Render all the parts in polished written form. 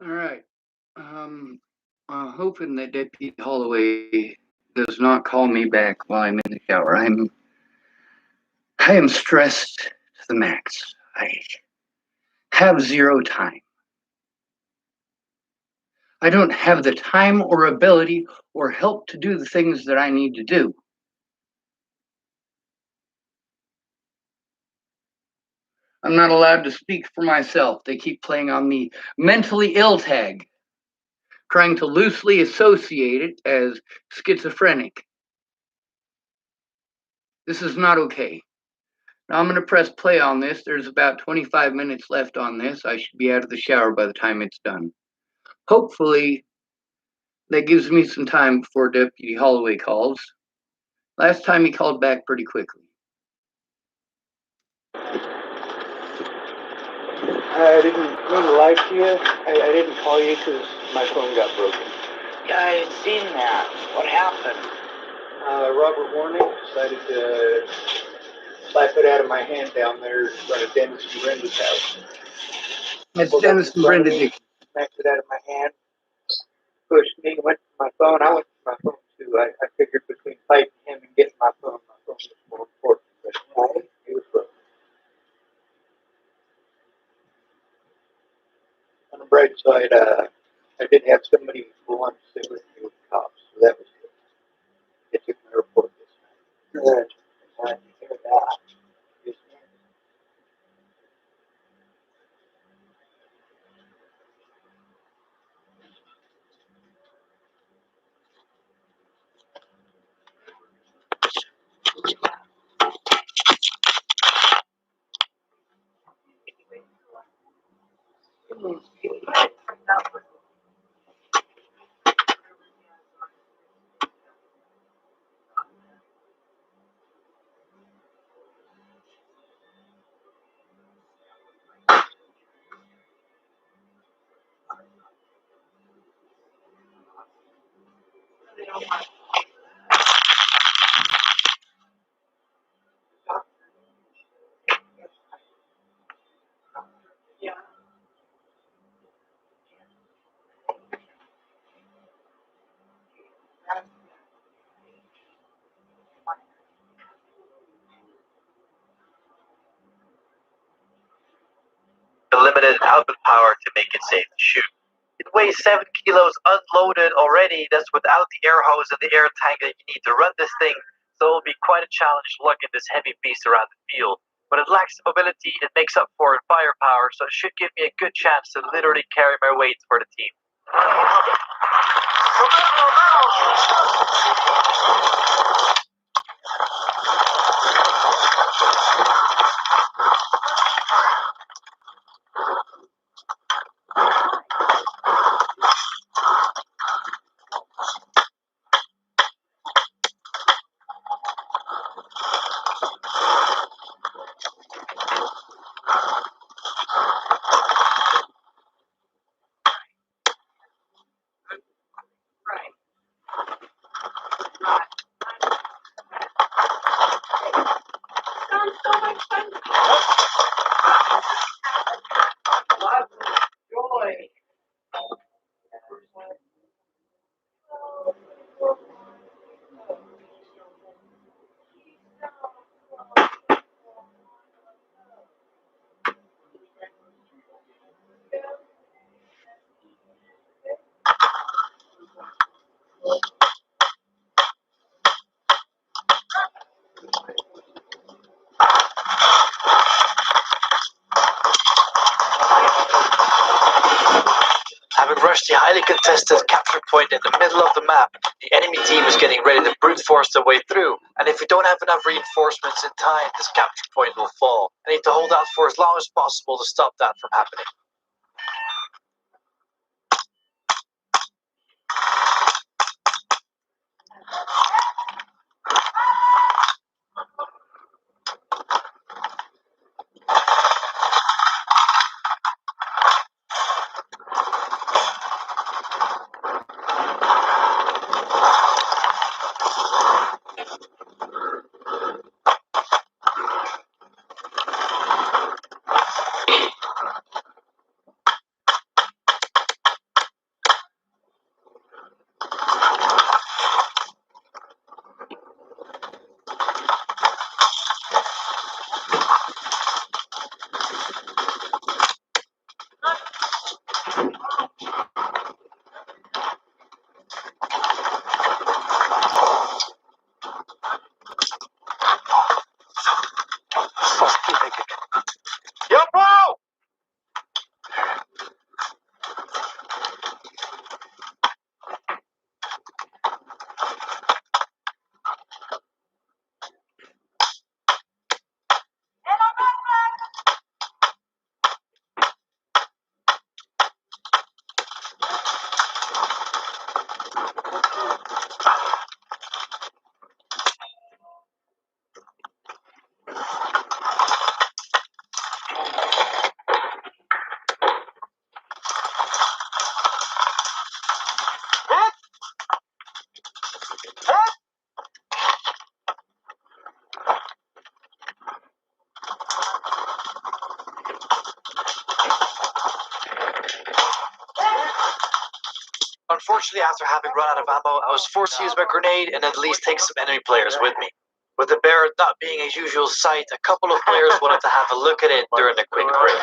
All right. Hoping that Deputy Holloway does not call me back while I'm in the shower. I am stressed to the max. I have zero time. I don't have the time or ability or help to do the things that I need to do. I'm not allowed to speak for myself. They keep playing on the mentally ill tag, trying to loosely associate it as schizophrenic. This is not okay. Now I'm going to press play on this. There's about 25 minutes left on this. I should be out of the shower by the time it's done. Hopefully, that gives me some time before Deputy Holloway calls. Last time he called back pretty quickly. I didn't mean to lie to you. I didn't call you because my phone got broken. Yeah, I had seen that. What happened? Robert Warnick decided to slap it out of my hand down there in front of Dennis and Brenda's house. It's Dennis and Brenda Dick. Smacked it out of my hand, pushed me, went to my phone. I went to my phone too. I figured between fighting him and getting my phone was more important. But it was broken. On the bright side, I did have somebody who wanted to stay with me with the cops, so that was good. They took my report this time. Good. I'm glad to hear that. Yes, ma'am. The limited output power to make it safe to shoot. It weighs 7 kilos unloaded already. That's without the air hose and the air tank that you need to run this thing. So it'll be quite a challenge lugging this heavy beast around the field. But it lacks mobility, it makes up for it firepower, so it should give me a good chance to literally carry my weight for the team. Having rushed the highly contested capture point in the middle of the map, the enemy team is getting ready to brute force their way through. And if we don't have enough reinforcements in time, this capture point will fall. I need to hold out for as long as possible to stop that from happening. Unfortunately, after having run out of ammo, I was forced to use my grenade and at least take some enemy players with me. With the bear not being a usual sight, a couple of players wanted to have a look at it during a quick break.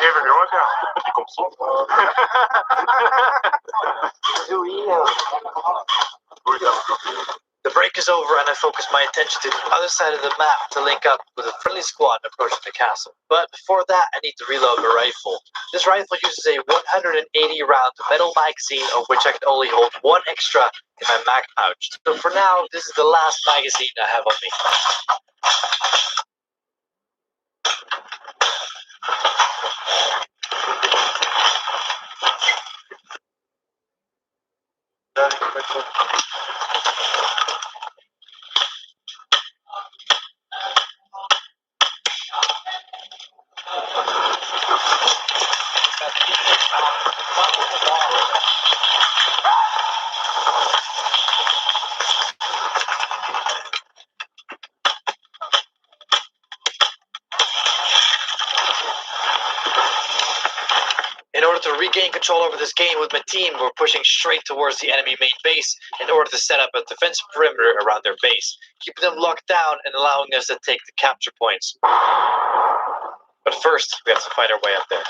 The break is over and I focus my attention to the other side of the map to link up with a friendly squad approaching the castle. But before that, I need to reload my rifle. This rifle uses a 180 round metal magazine, of which I can only hold one extra in my mag pouch. So for now, this is the last magazine I have on me. In order to regain control over this game with my team, we're pushing straight towards the enemy main base in order to set up a defense perimeter around their base, keeping them locked down and allowing us to take the capture points. But first, we have to fight our way up there.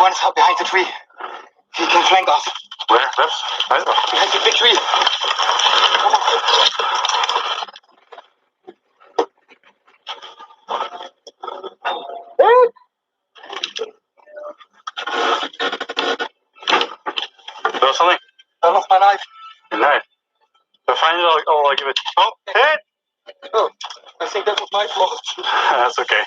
One is out behind the tree. He can flank us. Where? Left? Right? Behind the big tree. Got something? I lost my knife. Your knife. If I find it, I'll give it. Oh, hit! Oh, I think that was my fault. That's okay.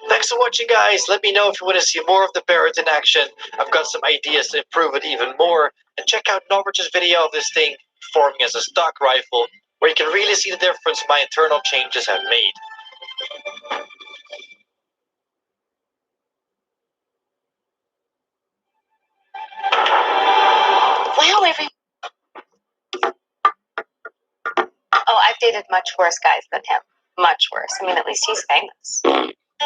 Thanks for watching, guys. Let me know if you want to see more of the Barrett in action. I've got some ideas to improve it even more. And check out Norbert's video of this thing performing as a stock rifle, where you can really see the difference my internal changes have made. Well, oh, I've dated much worse guys than him. Much worse. I mean, at least he's famous. Hey,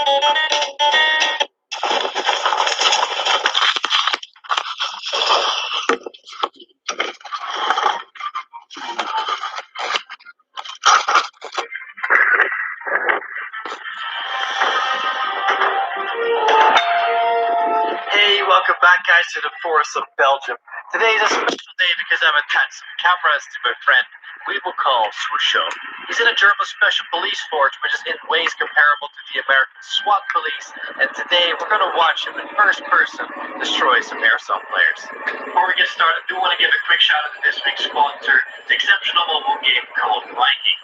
welcome back, guys, to the forests of Belgium. Today is a special day because I've attached some cameras to my friend we will call Swusho. He's in a German special police force, which is in ways comparable to the American SWAT police, and today we're going to watch him in first person destroy some airsoft players. Before we get started, I do want to give a quick shout out to this week's sponsor, the exceptional mobile game called Viking.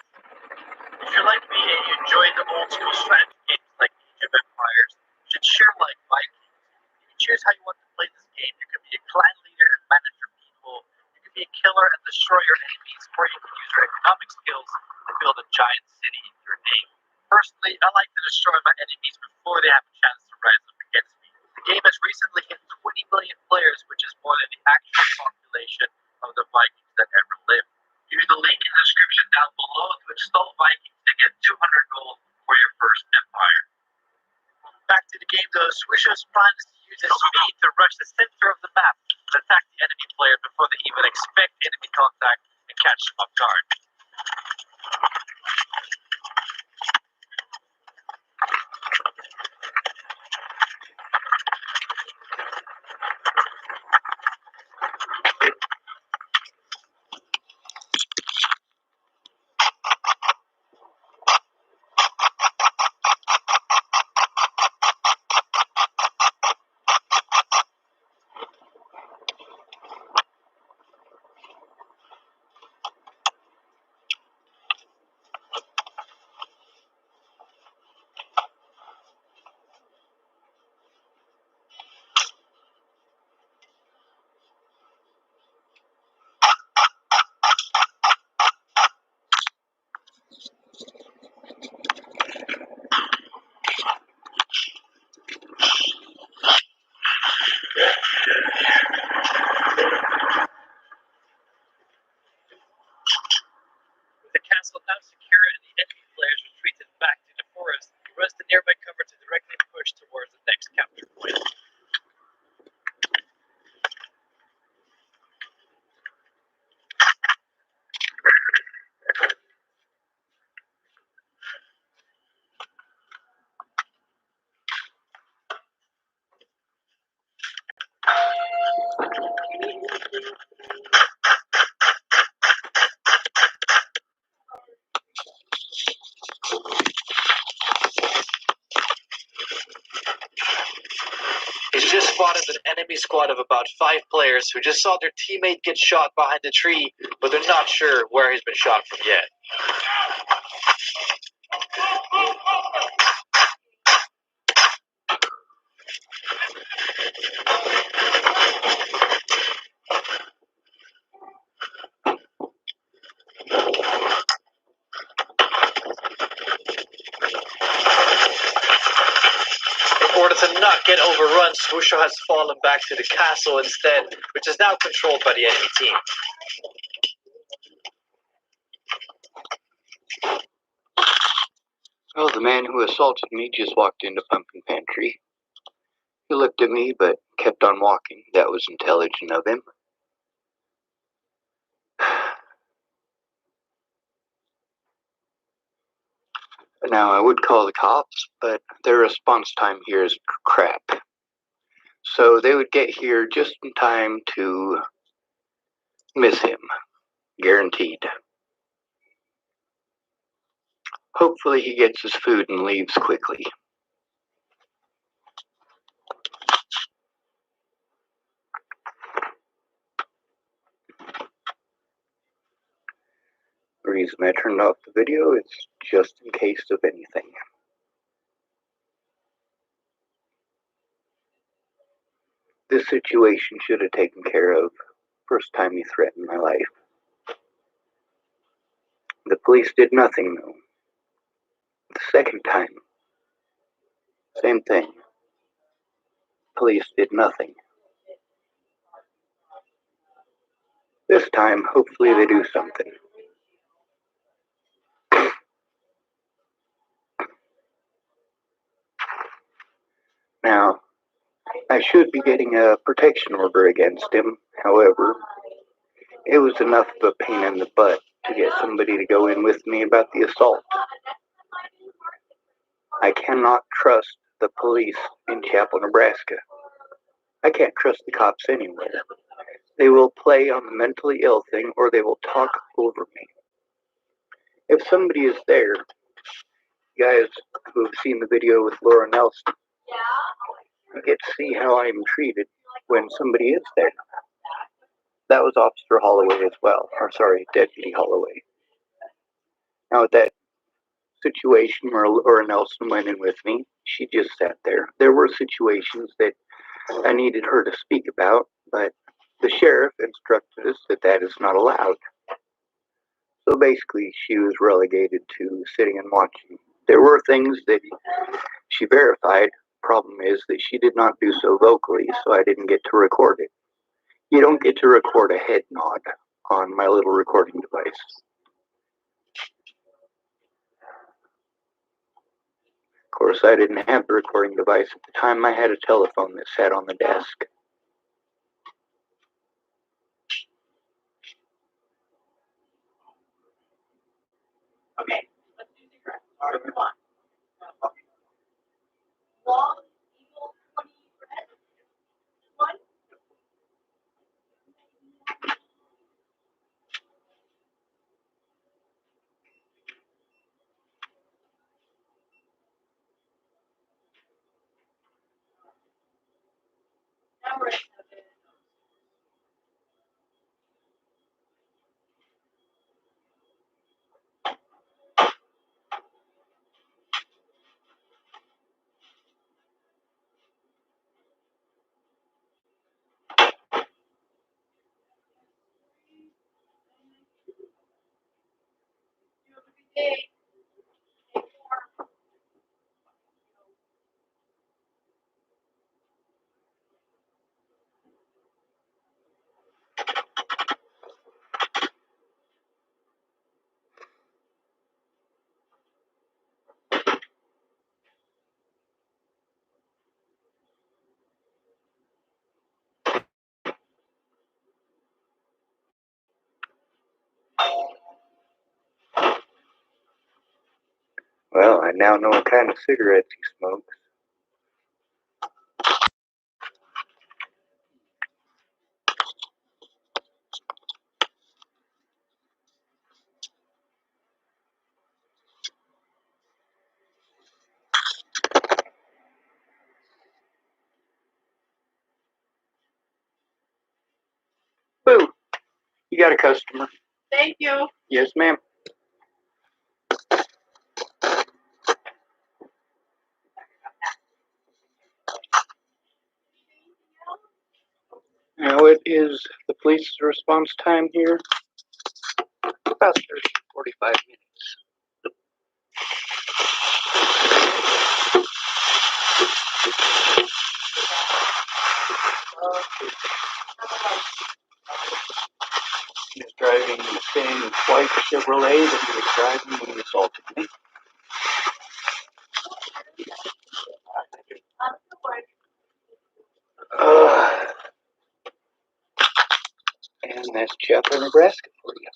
If you're like me and you enjoy the old school strategy games like Age of Empires, you should sure like Viking. Choose how you want to play this game. You can be a clan leader and manage your people. You can be a killer and destroy your enemies, or you can use your economic skills to build a giant city in your name. Personally, I like to destroy my enemies before they have a chance to rise Swisher's plan is to use his speed to rush the center of the map and attack the enemy player before they even expect enemy contact and catch them off guard. With the castle now secure and the enemy players retreated back to the forest, he runs the nearby cover to directly push towards the next capture point. He's just spotted an enemy squad of about 5 players who just saw their teammate get shot behind the tree, but they're not sure where he's been shot from yet. In order to not get overrun, Swoosha has fallen back to the castle instead, which is now controlled by the enemy team. Well, the man who assaulted me just walked into Pumpkin Pantry. He looked at me, but kept on walking. That was intelligent of him. Now, I would call the cops, but their response time here is crap. So they would get here just in time to miss him. Guaranteed. Hopefully he gets his food and leaves quickly. The reason I turned off the video is just in case of anything. This situation should have taken care of first time he threatened my life. The police did nothing though. The second time, same thing. Police did nothing. This time, hopefully they do something. Now, I should be getting a protection order against him. However, it was enough of a pain in the butt to get somebody to go in with me about the assault. I cannot trust the police in Chapel, Nebraska. I can't trust the cops anywhere. They will play on the mentally ill thing or they will talk over me. If somebody is there, you guys who have seen the video with Laura Nelson, you get to see how I am treated when somebody is there. That was Officer Holloway as well. Or sorry, Deputy Holloway. Now with that situation where Laura Nelson went in with me, she just sat there. There were situations that I needed her to speak about, but the sheriff instructed us that that is not allowed. So basically, she was relegated to sitting and watching. There were things that she verified. Problem is that she did not do so vocally, so I didn't get to record it. You don't get to record a head nod on my little recording device. Of course, I didn't have the recording device at the time. I had a telephone that sat on the desk. Okay. Let's do cigarettes. Whatever you want. Well, I now know what kind of cigarettes he smokes. Boo! You got a customer. Thank you. Yes, ma'am. Now it is the police's response time here. About 30, 45 minutes. He was driving the same white Chevrolet that he was driving when he assaulted me. And that's Chapel, Nebraska for you.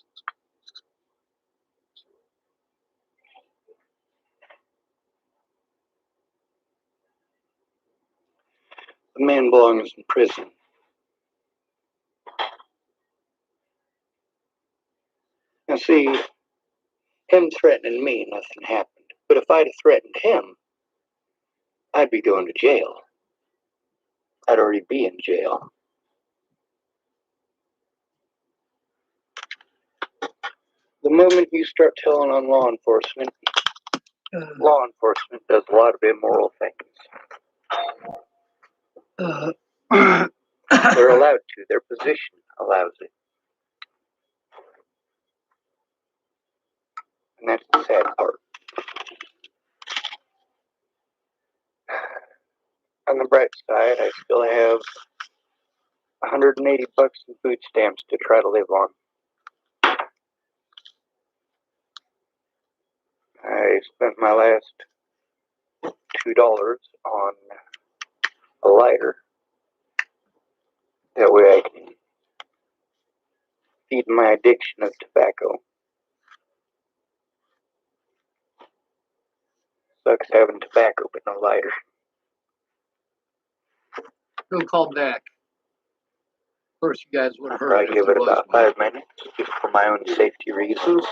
The man belongs in prison. Now see, him threatening me, nothing happened. But if I'd have threatened him, I'd be going to jail. I'd already be in jail. The moment you start telling on law enforcement does a lot of immoral things. They're allowed to. Their position allows it. And that's the sad part. On the bright side, I still have 180 bucks in food stamps to try to live on. I spent my last $2 on a lighter. That way I can feed my addiction of tobacco. Sucks having tobacco but no lighter. Who called back? Of course, you guys would have heard. I'll give it about 5 minutes just for my own safety reasons.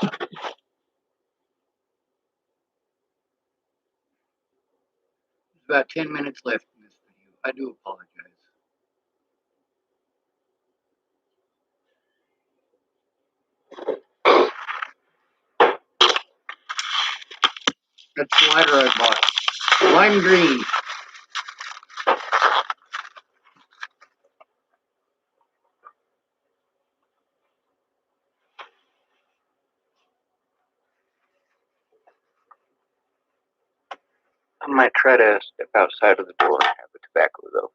There's about 10 minutes left in this video. I do apologize. That's the lighter I bought. Lime green. I might try to step outside of the door and have a tobacco though.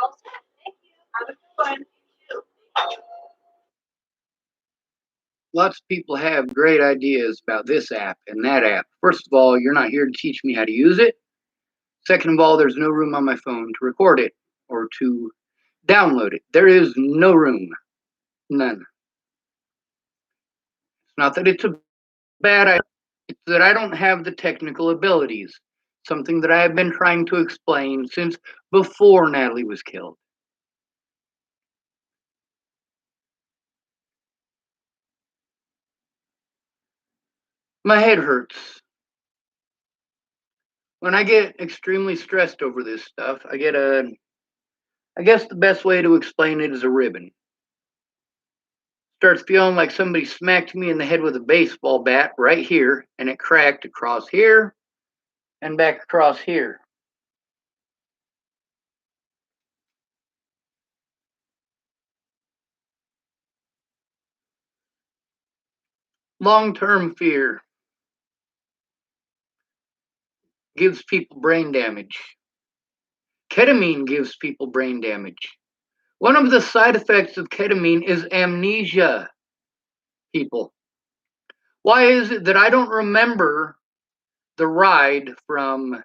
all set. Thank you. Have a good one. You too. Lots of people have great ideas about this app and that app. First of all, you're not here to teach me how to use it. Second of all, there's no room on my phone to record it or to download it. There is no room. None. It's not that it's a bad idea, it's that I don't have the technical abilities. Something that I have been trying to explain since before Natalie was killed. My head hurts. When I get extremely stressed over this stuff, I guess the best way to explain it is a ribbon. Starts feeling like somebody smacked me in the head with a baseball bat right here, and it cracked across here and back across here. Long-term fear gives people brain damage. Ketamine gives people brain damage. One of the side effects of ketamine is amnesia, people. Why is it that I don't remember the ride from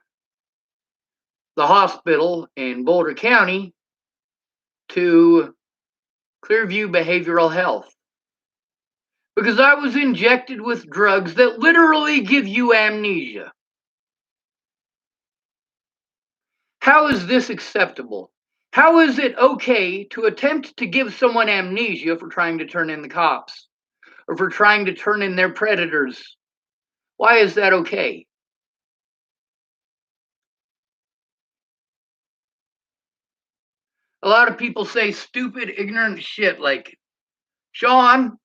the hospital in Boulder County to Clearview Behavioral Health? Because I was injected with drugs that literally give you amnesia. How is this acceptable? How is it okay to attempt to give someone amnesia for trying to turn in the cops or for trying to turn in their predators? Why is that okay? A lot of people say stupid, ignorant shit like, Sean,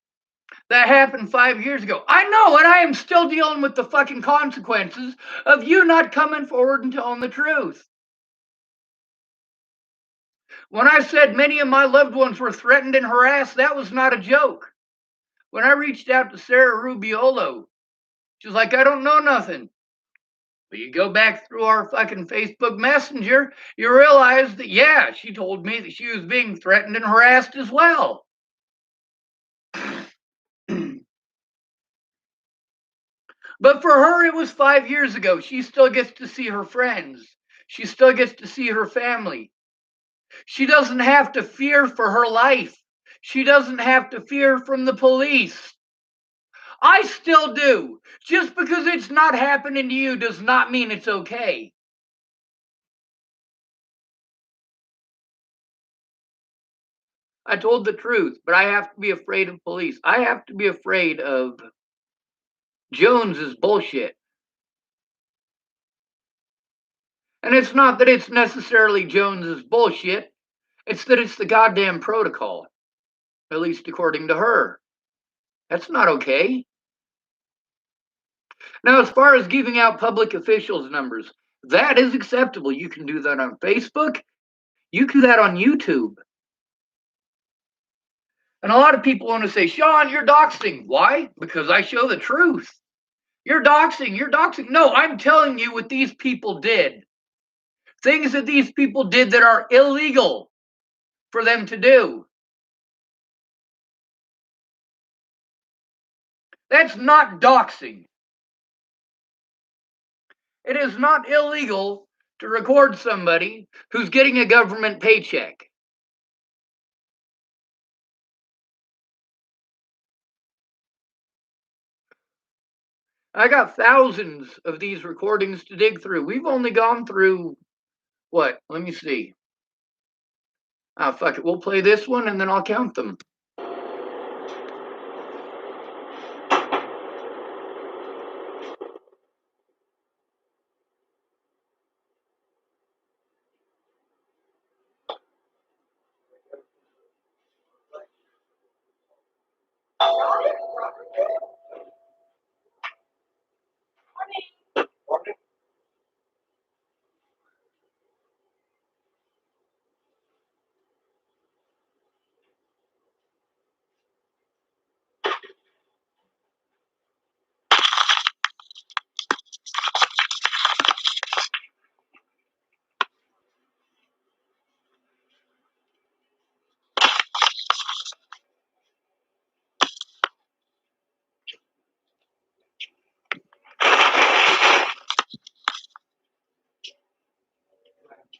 that happened 5 years ago. I know, and I am still dealing with the fucking consequences of you not coming forward and telling the truth. When I said many of my loved ones were threatened and harassed, that was not a joke. When I reached out to Sarah Rubiolo, she was like, I don't know nothing. But you go back through our fucking Facebook Messenger, you realize that, yeah, she told me that she was being threatened and harassed as well. But for her, it was 5 years ago. She still gets to see her friends. She still gets to see her family. She doesn't have to fear for her life. She doesn't have to fear from the police. I still do. Just because it's not happening to you does not mean it's okay. I told the truth, but I have to be afraid of police. I have to be afraid of Jones's bullshit. And it's not that it's necessarily Jones's bullshit. It's that it's the goddamn protocol. At least according to her. That's not okay. Now, as far as giving out public officials' numbers, that is acceptable. You can do that on Facebook. You can do that on YouTube. And a lot of people want to say, Sean, you're doxing. Why? Because I show the truth. You're doxing. You're doxing. No, I'm telling you what these people did. Things that these people did that are illegal for them to do. That's not doxing. It is not illegal to record somebody who's getting a government paycheck. I got thousands of these recordings to dig through. We've only gone through, what? Let me see. Ah, fuck it. We'll play this one and then I'll count them.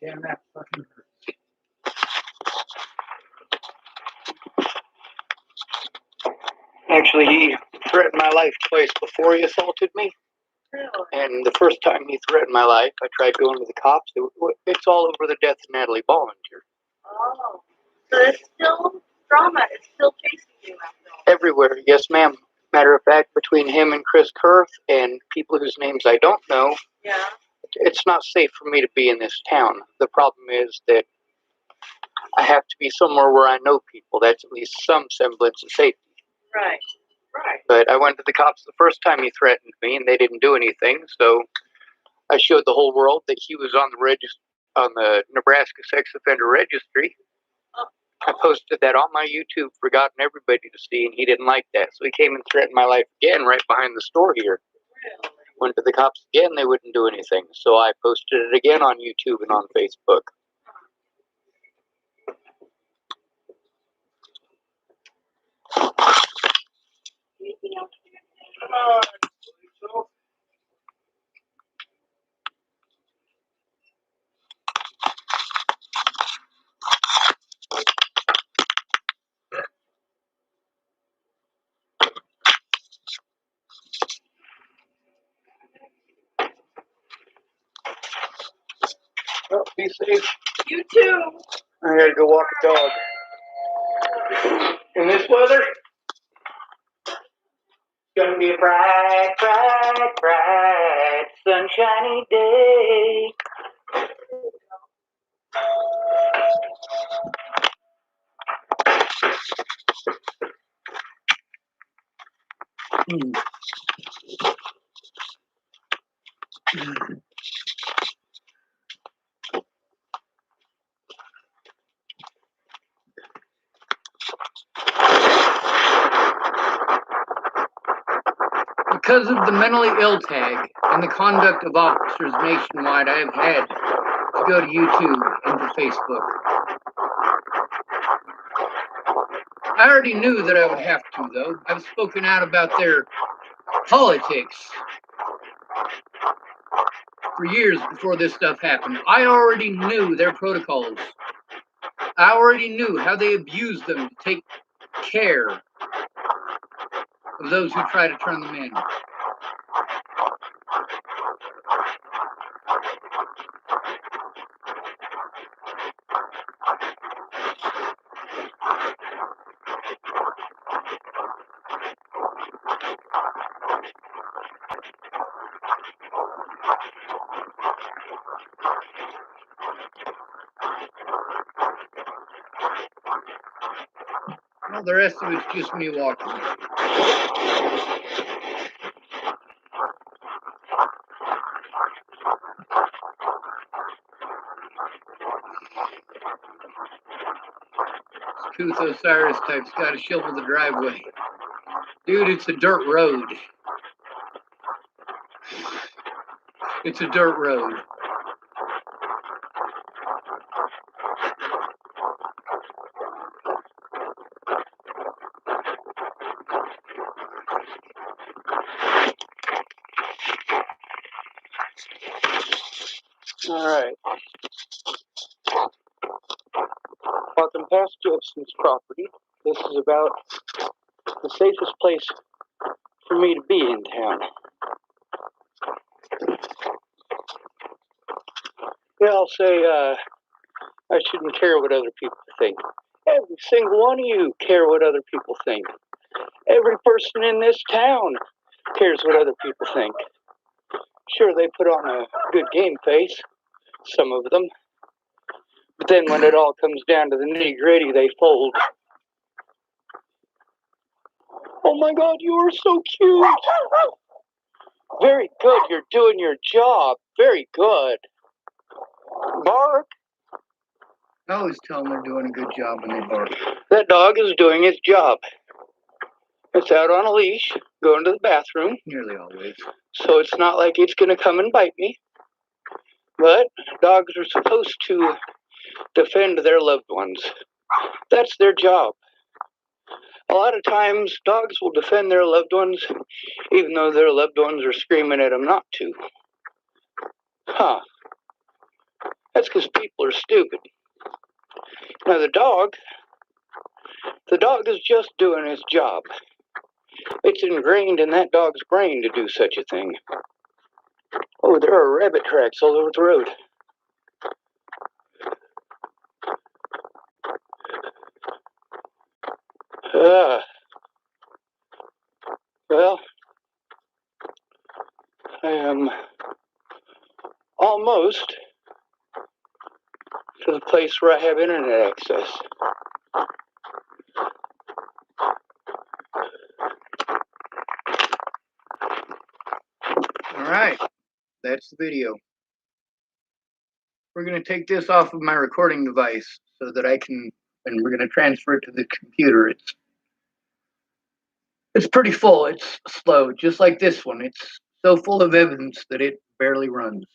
Damn, that fucking hurts. Actually, he threatened my life twice before he assaulted me. Really? And the first time he threatened my life, I tried going to the cops. It's all over the death of Natalie Bollinger. Oh. So it's still drama. It's still chasing you after. Everywhere, yes, ma'am. Matter of fact, between him and Chris Kurth and people whose names I don't know, Yeah. it's not safe for me to be in this town. The problem is that I have to be somewhere where I know people. That's at least some semblance of safety. Right. Right. But I went to the cops the first time he threatened me, and they didn't do anything. So I showed the whole world that he was on the Nebraska sex offender registry. I posted that on my YouTube for God and everybody to see, and he didn't like that. So he came and threatened my life again right behind the store here. Really? Went to the cops again, they wouldn't do anything. So I posted it again on YouTube and on Facebook. Well, be safe. You too. I gotta go walk the dog. In this weather, it's gonna be a bright, bright, bright, sunshiny day. Because of the mentally ill tag and the conduct of officers nationwide, I have had to go to YouTube and to Facebook. I already knew that I would have to, though. I've spoken out about their politics for years before this stuff happened. I already knew their protocols. I already knew how they abused them to take care of those who try to turn them in. Well, the rest of it's just me walking. Couth Osiris type's got to shovel the driveway. Dude, it's a dirt road. It's a dirt road. Alright. Walking past Judson's property. This is about the safest place for me to be in town. Yeah, I'll say, I shouldn't care what other people think. Every single one of you care what other people think. Every person in this town cares what other people think. Sure, they put on a good game face, some of them. But then when it all comes down to the nitty-gritty, they fold. Oh my God, you are so cute. Very good, you're doing your job. Very good. Bark. I always tell them they're doing a good job when they bark. That dog is doing its job. It's out on a leash, going to the bathroom. Nearly always. So it's not like it's going to come and bite me. But dogs are supposed to defend their loved ones. That's their job. A lot of times, dogs will defend their loved ones, even though their loved ones are screaming at them not to. Huh. That's because people are stupid. Now the dog is just doing his job. It's ingrained in that dog's brain to do such a thing. Oh, there are rabbit tracks all over the road. Well, I am almost to the place where I have internet access. All right, that's the video. We're going to take this off of my recording device so that I can, and we're going to transfer it to the computer. It's pretty full. It's slow, just like this one. It's so full of evidence that it barely runs.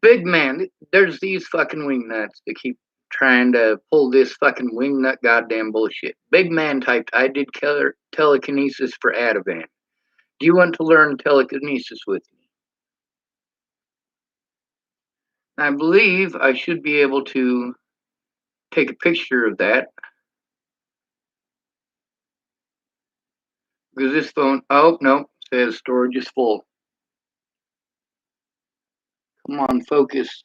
Big man, there's these fucking wingnuts that keep trying to pull this fucking wingnut goddamn bullshit. Big man typed, I did telekinesis for Ativan. Do you want to learn telekinesis with me? I believe I should be able to take a picture of that. Because this phone, oh no, says storage is full. Come on, focus.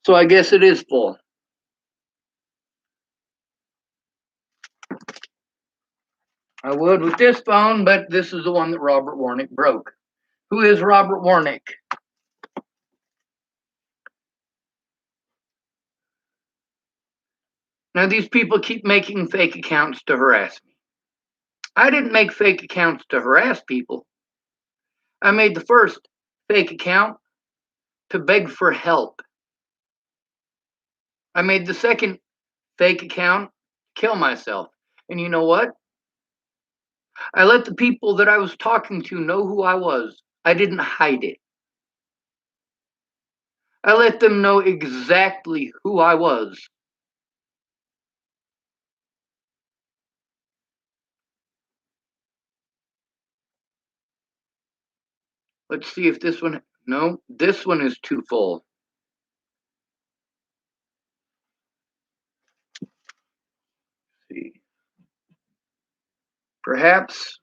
So I guess it is full. I would with this phone, but this is the one that Robert Warnick broke. Who is Robert Warnick? Now these people keep making fake accounts to harass me. I didn't make fake accounts to harass people. I made the first fake account to beg for help. I made the second fake account to kill myself. And you know what? I let the people that I was talking to know who I was. I didn't hide it. I let them know exactly who I was. Let's see if this one, no, this one is too full. Let's see. Perhaps,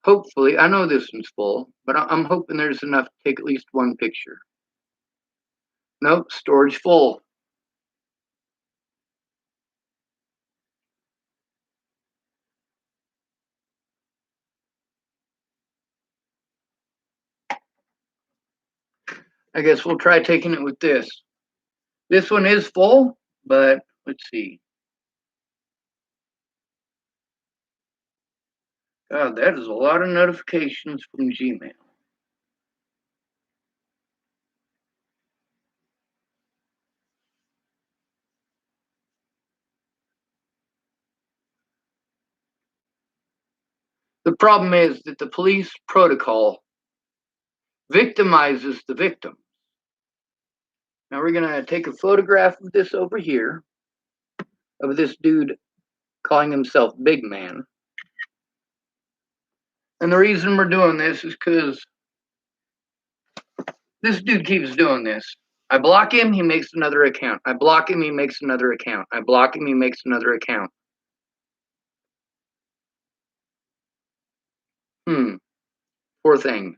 hopefully, I know this one's full, but I'm hoping there's enough to take at least one picture. Nope, storage full. I guess we'll try taking it with this. This one is full, but let's see. God, that is a lot of notifications from Gmail. The problem is that the police protocol victimizes the victim. Now we're going to take a photograph of this over here, of this dude calling himself Big Man. And the reason we're doing this is because this dude keeps doing this. I block him, he makes another account. I block him, he makes another account. I block him, he makes another account. Poor thing.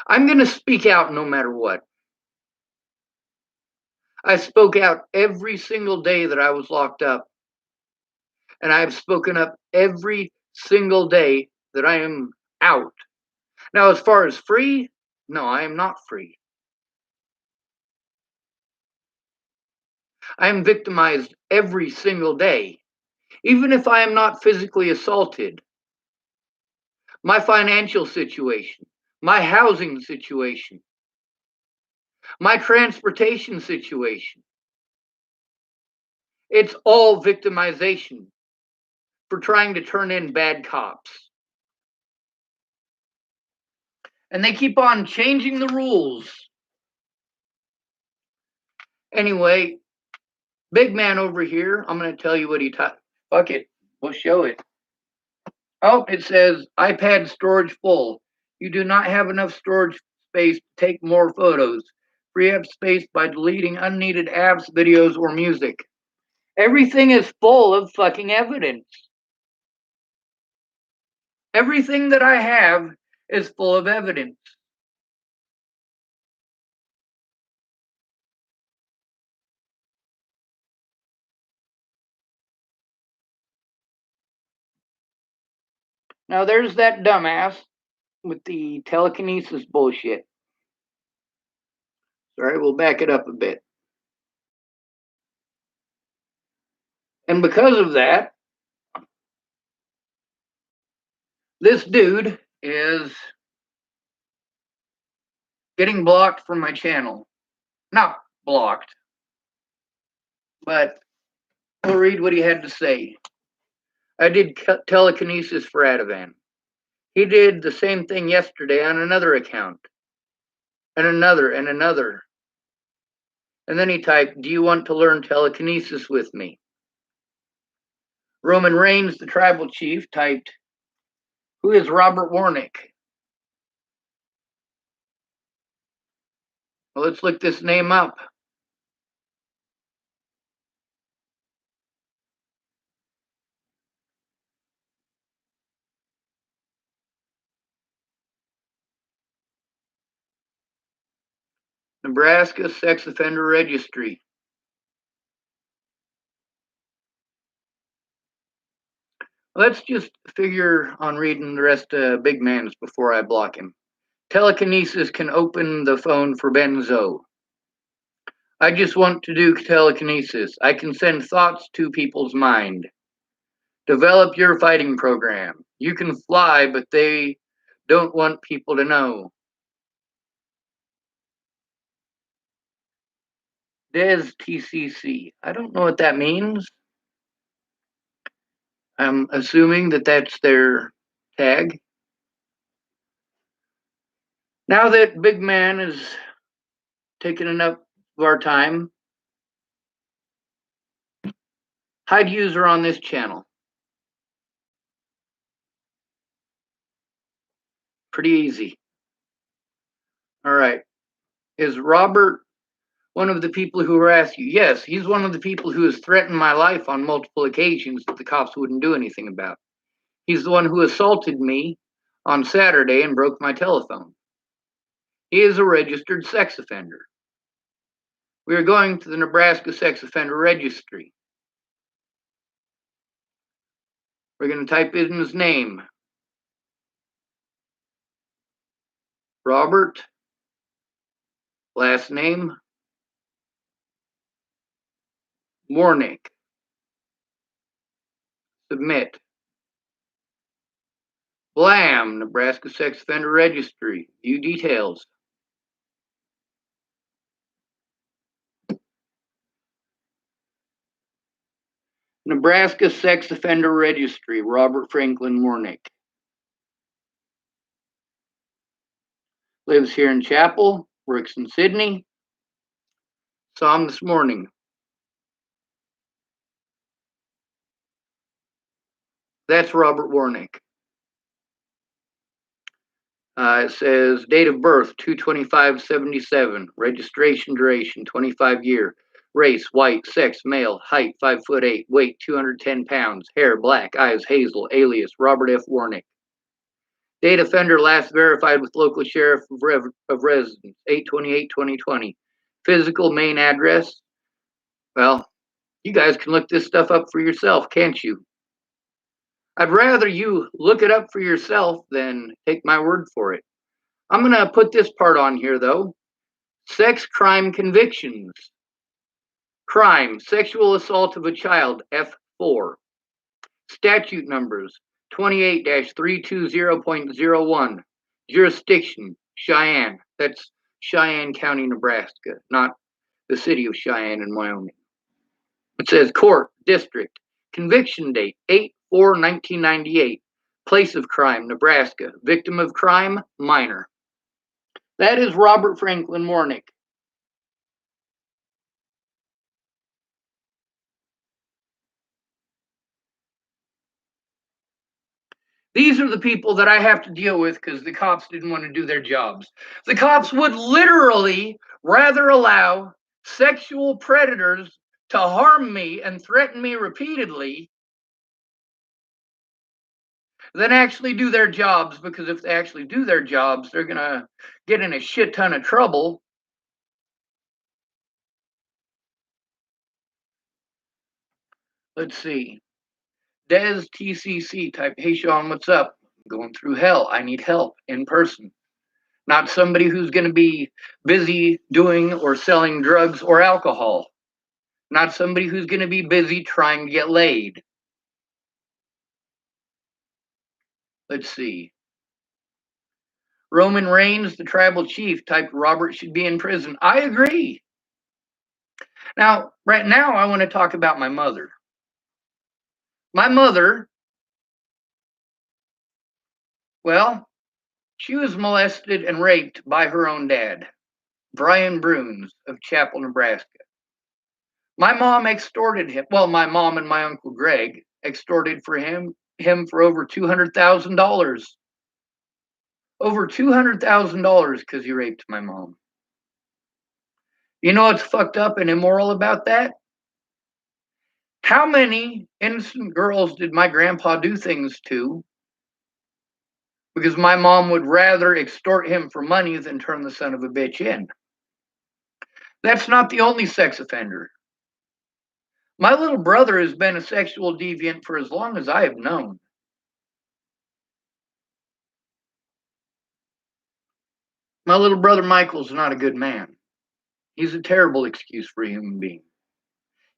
I'm going to speak out no matter what. I spoke out every single day that I was locked up. And I have spoken up every single day that I am out. Now, as far as free, no, I am not free. I am victimized every single day. Even if I am not physically assaulted, my financial situation, my housing situation, my transportation situation, it's all victimization for trying to turn in bad cops. And they keep on changing the rules. Anyway, Big Man over here, I'm going to tell you what he typed. Fuck it, we'll show it. Oh, it says iPad storage full. You do not have enough storage space to take more photos. Free up space by deleting unneeded apps, videos, or music. Everything is full of fucking evidence. Everything that I have is full of evidence. Now there's that dumbass with the telekinesis bullshit. Sorry, we'll back it up a bit. And because of that, this dude is getting blocked from my channel. Not blocked, but we'll read what he had to say. I did telekinesis for Ativan. He did the same thing yesterday on another account. And another, and another. And then he typed, "Do you want to learn telekinesis with me?" Roman Reigns, the tribal chief, typed, "Who is Robert Warnick?" Well, let's look this name up. Nebraska Sex Offender Registry. Let's just figure on reading the rest of Big Man's before I block him. Telekinesis can open the phone for Benzo. I just want to do telekinesis. I can send thoughts to people's mind. Develop your fighting program. You can fly, but they don't want people to know. Des TCC. I don't know what that means. I'm assuming that that's their tag. Now that Big Man has taken enough of our time, hide user on this channel. Pretty easy. All right. Is Robert one of the people who harassed you? Yes, he's one of the people who has threatened my life on multiple occasions that the cops wouldn't do anything about. He's the one who assaulted me on Saturday and broke my telephone. He is a registered sex offender. We are going to the Nebraska Sex Offender Registry. We're going to type in his name. Robert. Last name. Warnick. Submit. Blam, Nebraska Sex Offender Registry. View details. Nebraska Sex Offender Registry, Robert Franklin Warnick. Lives here in Chapel, works in Sydney. Saw him this morning. That's Robert Warnick. It says date of birth 2/25/77, registration duration 25 year, race white, sex male, height 5'8", weight 210 pounds, hair black, eyes hazel, alias Robert F. Warnick. Date offender last verified with local sheriff of residence 8/28/2020. Physical main address. Well, you guys can look this stuff up for yourself, can't you? I'd rather you look it up for yourself than take my word for it. I'm going to put this part on here, though. Sex crime convictions. Crime, sexual assault of a child, F4. Statute numbers 28-320.01. Jurisdiction, Cheyenne. That's Cheyenne County, Nebraska, not the city of Cheyenne in Wyoming. It says court, district. Conviction date, 8/4/1998. Place of crime, Nebraska. Victim of crime, minor. That is Robert Franklin Warnick. These are the people that I have to deal with because the cops didn't want to do their jobs. The cops would literally rather allow sexual predators to harm me and threaten me repeatedly than actually do their jobs, because if they actually do their jobs, they're going to get in a shit ton of trouble. Let's see. Des TCC type, hey Sean, what's up? Going through hell. I need help in person. Not somebody who's going to be busy doing or selling drugs or alcohol. Not somebody who's going to be busy trying to get laid. Let's see. Roman Reigns, the tribal chief, typed Robert should be in prison. I agree. Now, right now, I want to talk about my mother. My mother, well, she was molested and raped by her own dad, Brian Bruns of Chapel, Nebraska. My mom extorted him. Well, my mom and my uncle Greg extorted for him for over $200,000. Over $200,000 because he raped my mom. You know what's fucked up and immoral about that? How many innocent girls did my grandpa do things to because my mom would rather extort him for money than turn the son of a bitch in? That's not the only sex offender. My little brother has been a sexual deviant for as long as I have known. My little brother Michael's not a good man. He's a terrible excuse for a human being.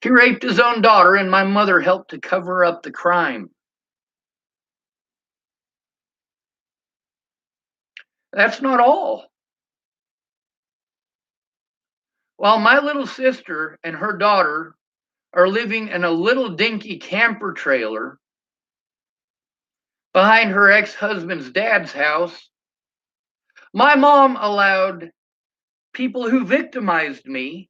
He raped his own daughter, and my mother helped to cover up the crime. That's not all. While my little sister and her daughter are living in a little dinky camper trailer behind her ex-husband's dad's house, my mom allowed people who victimized me,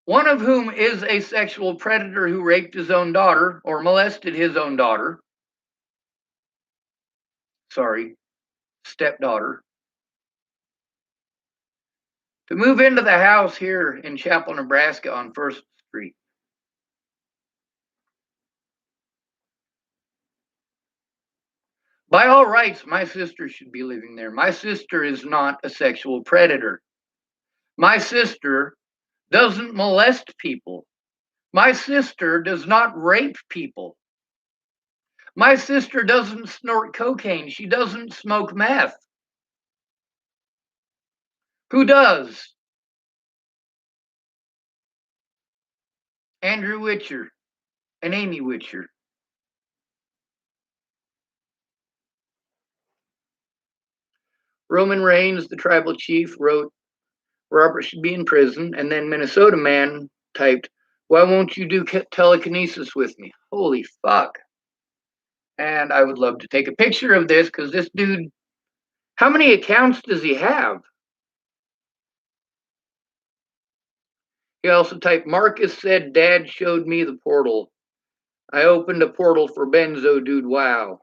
one of whom is a sexual predator who raped his own daughter or molested his own daughter. Sorry, stepdaughter. To move into the house here in Chapel, Nebraska on 1st Street. By all rights, my sister should be living there. My sister is not a sexual predator. My sister doesn't molest people. My sister does not rape people. My sister doesn't snort cocaine. She doesn't smoke meth. Who does? Andrew Witcher and Amy Witcher. Roman Reigns, the tribal chief, wrote Robert should be in prison, and then Minnesota Man typed, why won't you do telekinesis with me? Holy fuck. And I would love to take a picture of this because this dude, how many accounts does he have? He also typed, Marcus said dad showed me the portal. I opened a portal for Benzo, dude. Wow.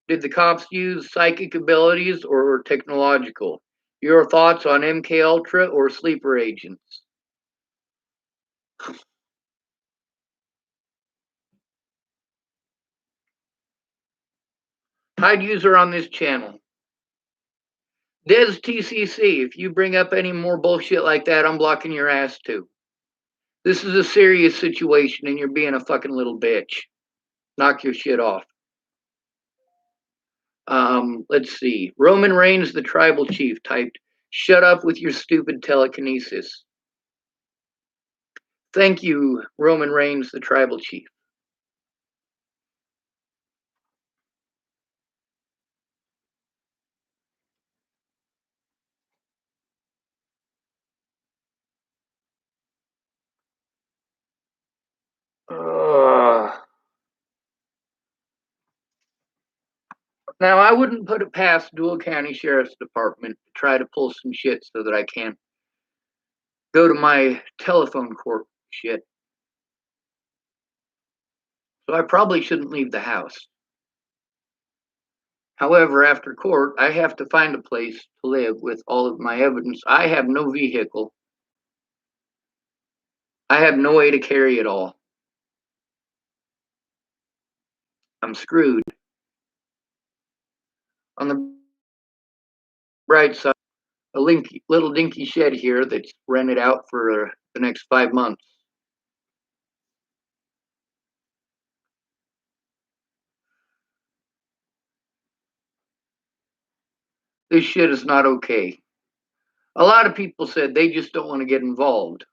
Did the cops use psychic abilities or technological? Your thoughts on MK Ultra or sleeper agents? Hide user on this channel. Des TCC, if you bring up any more bullshit like that, I'm blocking your ass too. This is a serious situation and you're being a fucking little bitch. Knock your shit off. Let's see. Roman Reigns, the tribal chief, typed, shut up with your stupid telekinesis. Thank you, Roman Reigns, the tribal chief. Now, I wouldn't put it past Dual County Sheriff's Department to try to pull some shit so that I can go to my telephone court shit. So I probably shouldn't leave the house. However, after court, I have to find a place to live with all of my evidence. I have no vehicle. I have no way to carry it all. I'm screwed. On the bright side, a little dinky shed here that's rented out for the next 5 months. This shit is not okay. A lot of people said they just don't want to get involved.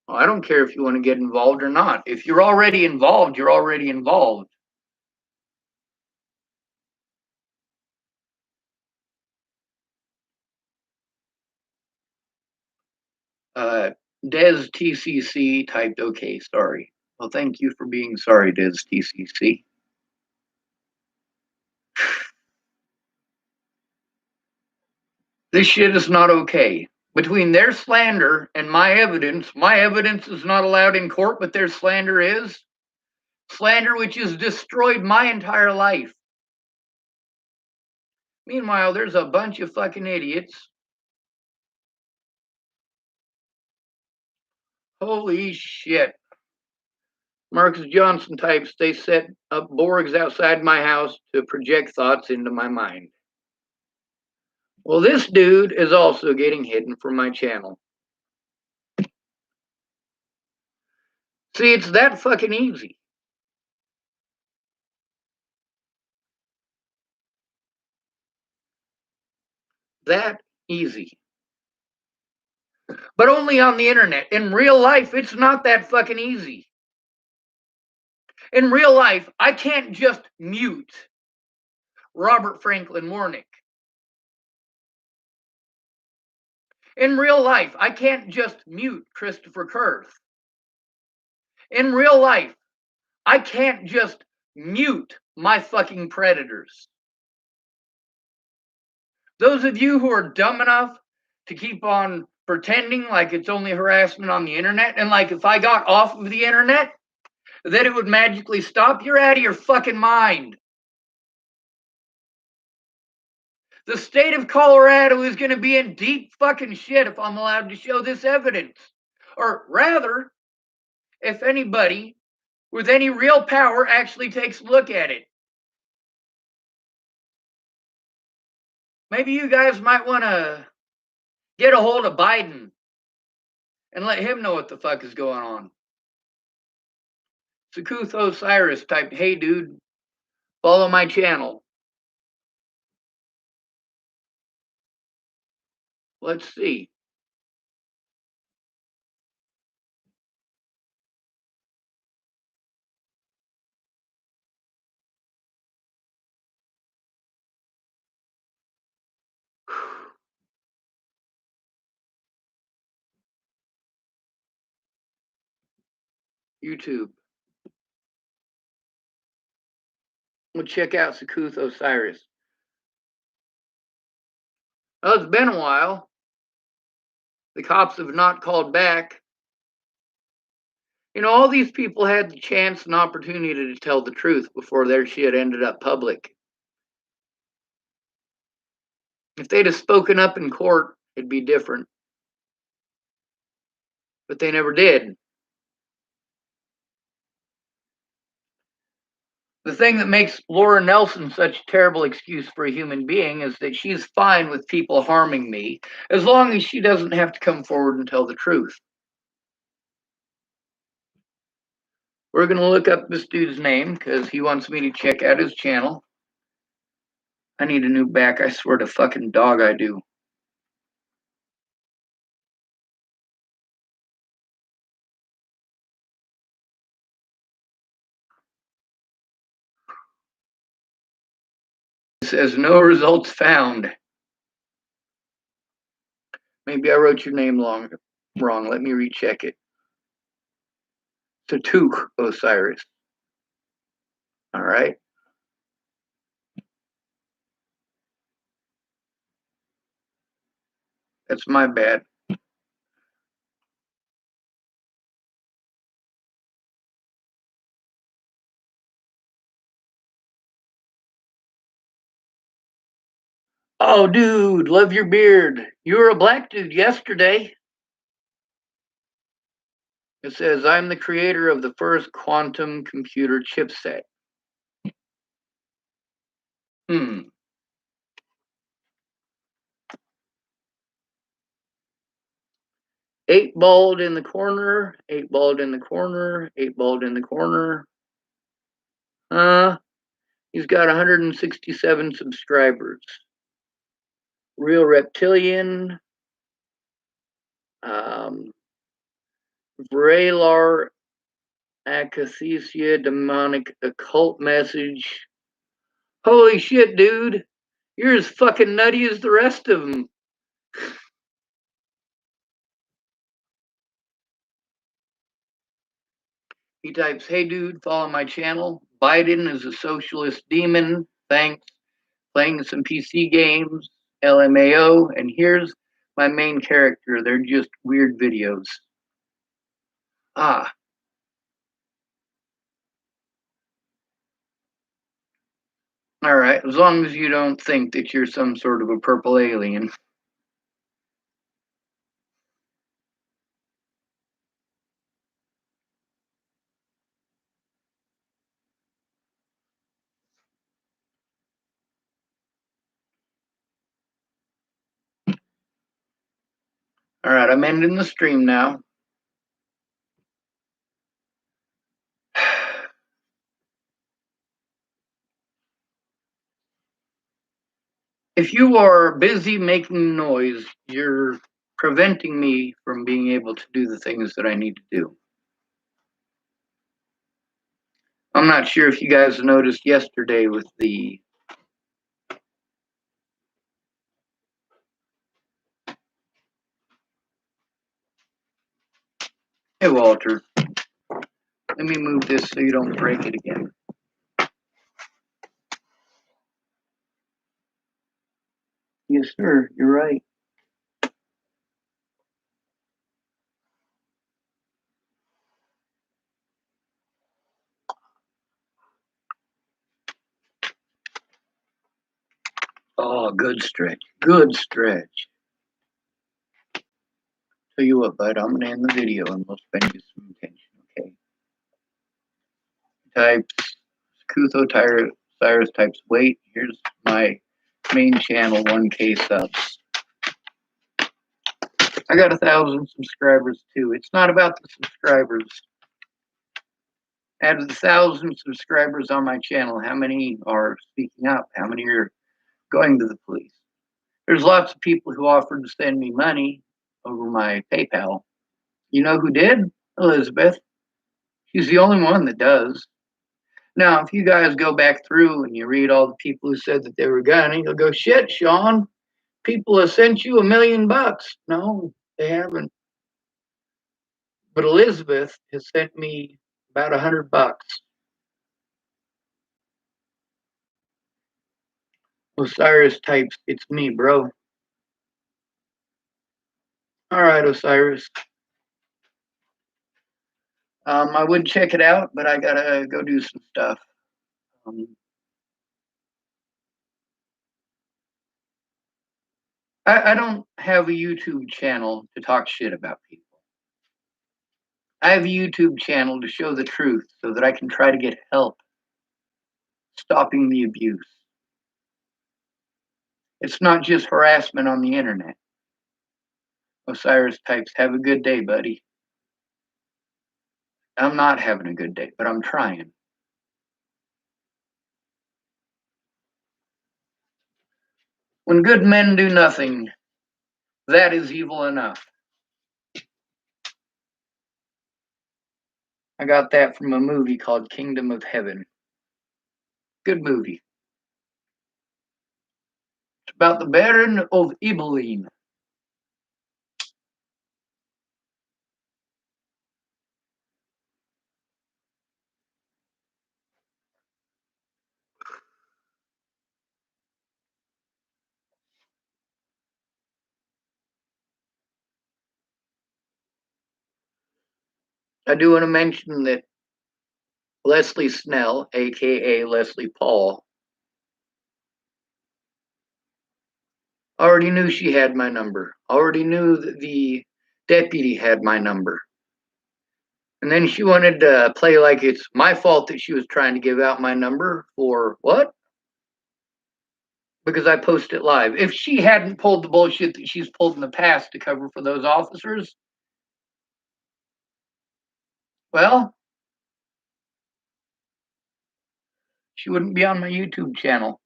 Well, I don't care if you want to get involved or not. If you're already involved, you're already involved. Des TCC typed okay, sorry. Well, thank you for being sorry, Des TCC. This shit is not okay. Between their slander and my evidence is not allowed in court, but their slander is. Slander which has destroyed my entire life. Meanwhile, there's a bunch of fucking idiots. Holy shit. Marcus Johnson types, they set up Borgs outside my house to project thoughts into my mind. Well, this dude is also getting hidden from my channel. See, it's that fucking easy. That easy. But only on the internet. In real life, it's not that fucking easy. In real life, I can't just mute Robert Franklin Warnick. In real life, I can't just mute Christopher Kurth. In real life, I can't just mute my fucking predators. Those of you who are dumb enough to keep on pretending like it's only harassment on the internet, and like if I got off of the internet, that it would magically stop, you're out of your fucking mind. The state of Colorado is going to be in deep fucking shit if I'm allowed to show this evidence. Or rather, if anybody with any real power actually takes a look at it. Maybe you guys might want to get a hold of Biden and let him know what the fuck is going on. Sakuth Osiris typed, hey dude, follow my channel. Let's see. YouTube. We'll check out Sakuth Osiris. Well, it's been a while. The cops have not called back. You know, all these people had the chance and opportunity to tell the truth before their shit ended up public. If they'd have spoken up in court, it'd be different. But they never did. The thing that makes Laura Nelson such a terrible excuse for a human being is that she's fine with people harming me as long as she doesn't have to come forward and tell the truth. We're going to look up this dude's name because he wants me to check out his channel. I need a new back. I swear to fucking dog I do. It says no results found. Maybe I wrote your name wrong. Let me recheck it. Satuk Osiris. All right. That's my bad. Oh, dude, love your beard. You were a black dude yesterday. It says, I'm the creator of the first quantum computer chipset. Hmm. Eight bald in the corner, eight bald in the corner, eight bald in the corner. He's got 167 subscribers. Real Reptilian, Vraylar Acathesia, Demonic Occult Message. Holy shit, dude. You're as fucking nutty as the rest of them. He types, hey dude, follow my channel. Biden is a socialist demon. Thanks. Playing some PC games. LMAO. And here's my main character. They're just weird videos. Ah. All right. As long as you don't think that you're some sort of a purple alien. All right. I'm ending the stream now. If you are busy making noise, you're preventing me from being able to do the things that I need to do. I'm not sure if you guys noticed yesterday with the Hey Walter, let me move this so you don't break it again. Yes, sir, you're right. Oh, good stretch. Good stretch. Tell you what, bud, I'm gonna end the video and we'll spend you some attention, okay? Types Kutho Cyrus types wait. Here's my main channel, 1K subs. I got 1,000 subscribers too. It's not about the subscribers. Out of the 1,000 subscribers on my channel, how many are speaking up? How many are going to the police? There's lots of people who offered to send me money over my PayPal. You know who did? Elizabeth. She's the only one that does. Now, if you guys go back through and you read all the people who said that they were gunning, you'll go, shit, Sean, people have sent you $1 million. No, they haven't. But Elizabeth has sent me about $100. Osiris types, it's me, bro. All right, Osiris. I would check it out, but I gotta go do some stuff. I don't have a YouTube channel to talk shit about people. I have a YouTube channel to show the truth so that I can try to get help stopping the abuse. It's not just harassment on the internet. Osiris types, have a good day, buddy. I'm not having a good day, but I'm trying. When good men do nothing, that is evil enough. I got that from a movie called Kingdom of Heaven. Good movie. It's about the Baron of Ibelin. I do want to mention that Leslie Snell, aka Leslie Paul, Already knew she had my number. Already knew that the deputy had my number. And then she wanted to play like it's my fault that she was trying to give out my number for what? Because I post it live. If she hadn't pulled the bullshit that she's pulled in the past to cover for those officers, well, she wouldn't be on my YouTube channel.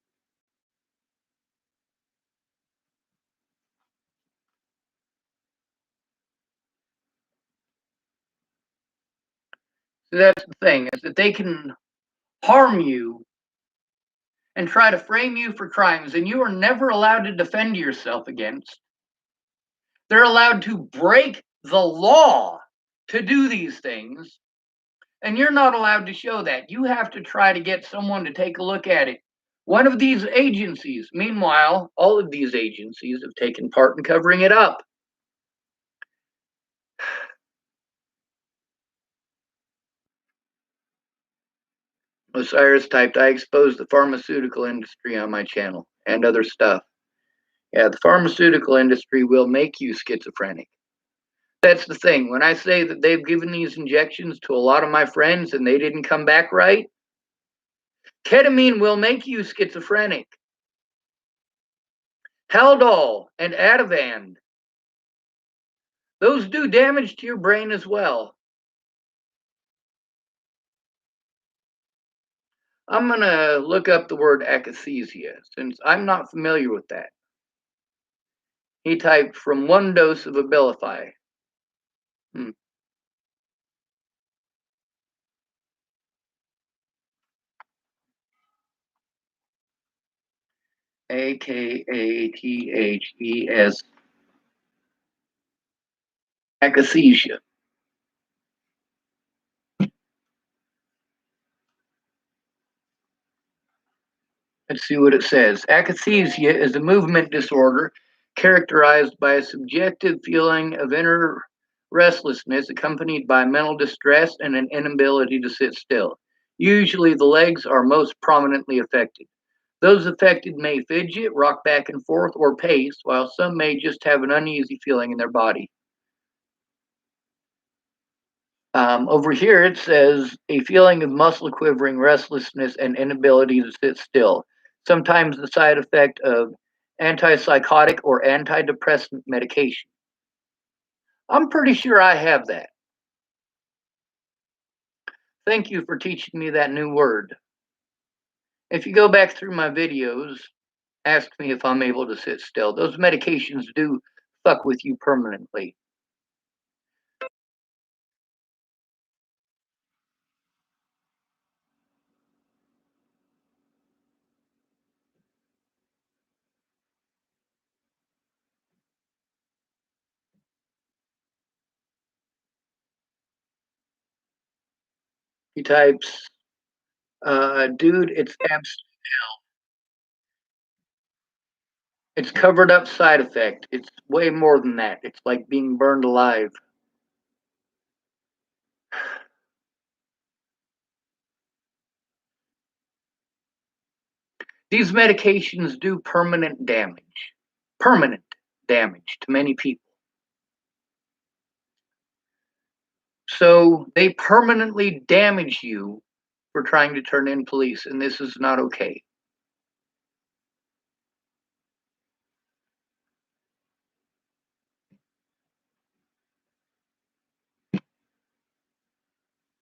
So that's the thing, is that they can harm you and try to frame you for crimes, and you are never allowed to defend yourself against. They're allowed to break the law to do these things, and you're not allowed to show that. You have to try to get someone to take a look at it. One of these agencies, meanwhile, all of these agencies have taken part in covering it up. Osiris typed, I exposed the pharmaceutical industry on my channel and other stuff. Yeah, the pharmaceutical industry will make you schizophrenic. That's the thing. When I say that they've given these injections to a lot of my friends and they didn't come back right, ketamine will make you schizophrenic. Haldol and Ativan, those do damage to your brain as well. I'm going to look up the word akathisia since I'm not familiar with that. He typed from 1 dose of Abilify. Akathes. Akathisia. Let's see what it says. Akathisia is a movement disorder characterized by a subjective feeling of inner restlessness accompanied by mental distress and an inability to sit still. Usually the legs are most prominently affected. Those affected may fidget, rock back and forth, or pace, while some may just have an uneasy feeling in their body. Over here it says a feeling of muscle quivering, restlessness, and inability to sit still. Sometimes the side effect of antipsychotic or antidepressant medication. I'm pretty sure I have that. Thank you for teaching me that new word. If you go back through my videos, ask me if I'm able to sit still. Those medications do fuck with you permanently. He types, dude, it's covered up side effect. It's way more than that. It's like being burned alive. These medications do permanent damage to many people. So they permanently damage you for trying to turn in police, and this is not okay.